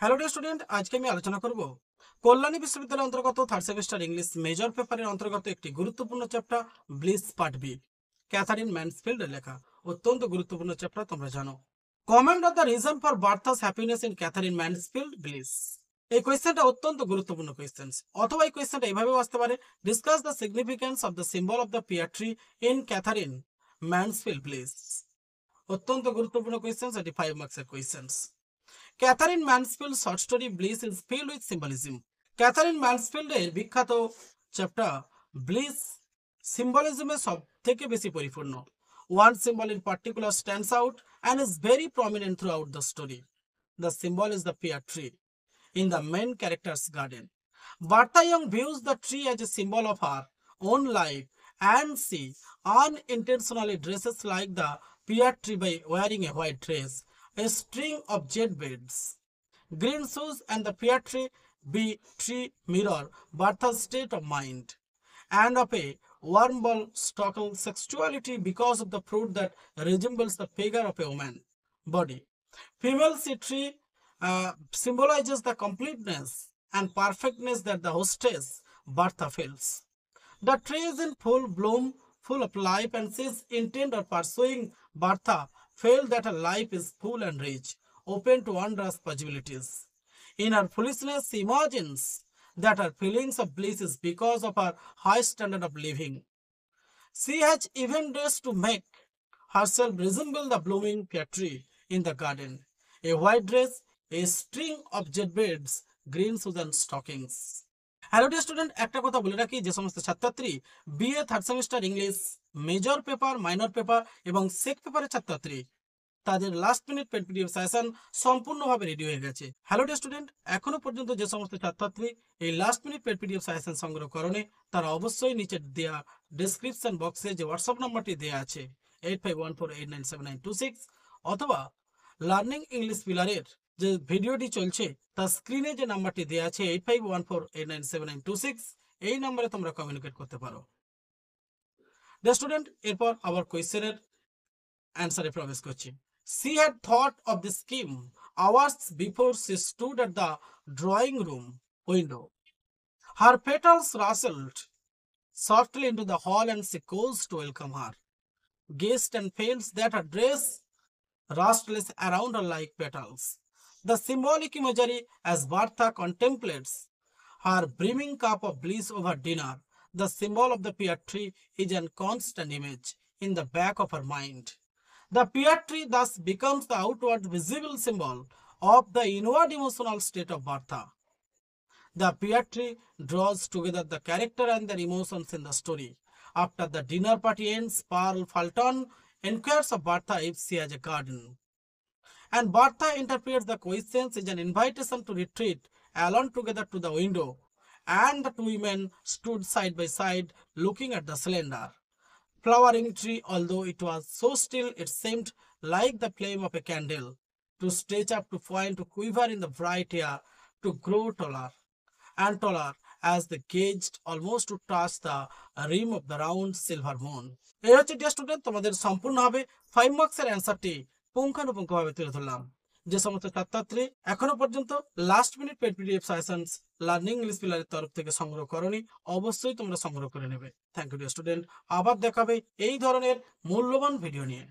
Hello dear student, আজকে আমি আলোচনা করব কল্যাণী বিশ্ববিদ্যালয়ের অন্তর্গত থার্ড সেমিস্টার ইংলিশ মেজর পেপারের অন্তর্গত একটি গুরুত্বপূর্ণ chapter Bliss part B. Katherine ম্যানসফিল্ডের লেখা অত্যন্ত গুরুত্বপূর্ণ চ্যাপ্টার, তোমরা জানো। Comment of the reason for Bertha's happiness in Katherine Mansfield Bliss. এই কোয়েশ্চেনটা অত্যন্ত গুরুত্বপূর্ণ কোয়েশ্চেন। অথবা এই কোয়েশ্চেনটা এইভাবেও আসতে পারে, discuss the significance of the symbol of the pear tree in Katherine Mansfield Bliss. অত্যন্ত গুরুত্বপূর্ণ কোয়েশ্চেন, এটি 5 মার্কসের কোয়েশ্চেন। Katherine Mansfield short story Bliss is filled with symbolism. Katherine ম্যানসফিল্ডের বিখ্যাত চ্যাপ্টার ব্লিস সিম্বলিজমে সব থেকে বেশি পরিপূর্ণ। One symbol in particular stands out and is very prominent throughout the story. The symbol is the pear tree in the main character's garden. Bertha Young views the tree as a symbol of her own life, and she unintentionally dresses like the pear tree by wearing a white dress, a string of jet beads, green shoes, and the pear tree mirror Bertha's state of mind, and of a wormhole stalking sexuality because of the fruit that resembles the figure of a woman body. Female tree symbolizes the completeness and perfectness that the hostess Bertha feels. The tree is in full bloom, full of life, and she is intent on pursuing. Bertha felt that her life is full and rich, open to wondrous possibilities. In her foolishness, she imagines that her feelings of bliss is because of her high standard of living. She has even dressed to make herself resemble the blooming pear tree in the garden. A white dress, a string of jet beads, green shoes and stockings. Hello dear student, একটা কথা বলে রাখি, যে সমস্ত ছাত্রছাত্রী BA third semester English major paper, minor paper এবং সেক পেপারের ছাত্রছাত্রী, তাদের last minute paid PDF suggestion সম্পূর্ণভাবে রেডি হয়ে গেছে। হ্যালো ডিয়ার স্টুডেন্ট, এখনো পর্যন্ত যে সমস্ত ছাত্রছাত্রী এই last minute paid PDF suggestion সংগ্রহ করেনি, তারা অবশ্যই নিচে দেওয়া ডেসক্রিপশন বক্সে যে হোয়াটসঅ্যাপ নাম্বারটি দেওয়া আছে 8514897926 অথবা লার্নিং ইংলিশ পিলারের যে ভিডিওটি চলছে তার স্ক্রিনে যে নাম্বারটি দেওয়া আছে 8514897926, এই নাম্বারে তোমরা কমিউনিকেট করতে পারো। ডিয়ার স্টুডেন্ট, এরপর আবার কোয়েশ্চেনের অ্যান্সারে প্রবেশ করছি। She had thought of the scheme hours before she stood at the drawing room window. Her petals rustled softly into the hall and she goes to welcome her guest and feels that her dress rustless around her like petals. The symbolic imagery as Bertha contemplates her brimming cup of bliss over dinner, the symbol of the pear tree is a constant image in the back of her mind. The pear tree thus becomes the outward visible symbol of the inward emotional state of Bertha. The pear tree draws together the character and their emotions in the story. After the dinner party ends, Pearl Fulton inquires of Bertha if she has a garden, and Bertha interprets the questions as an invitation to retreat alone together to the window, and the two women stood side by side looking at the slender flowering tree. Although it was so still, it seemed like the flame of a candle to stretch up, to point, to quiver in the bright air, to grow taller and taller as they gazed, almost to touch the rim of the round silver moon. এই হচ্ছে dear student তোমাদের সম্পূর্ণভাবে 5 মার্কসের অ্যান্সারটি পুঙ্খানুপুঙ্খভাবে তুলে ধরলাম। যে সমস্ত ছাত্রছাত্রী এখনো পর্যন্ত last minute paid PDF suggestions learning English পিলারের তরফ থেকে সংগ্রহ করনি, অবশ্যই তোমরা সংগ্রহ করে নেবে। থ্যাংক ইউ ডিয়ার স্টুডেন্ট, আবার দেখাবে এই ধরনের মূল্যবান ভিডিও নিয়ে।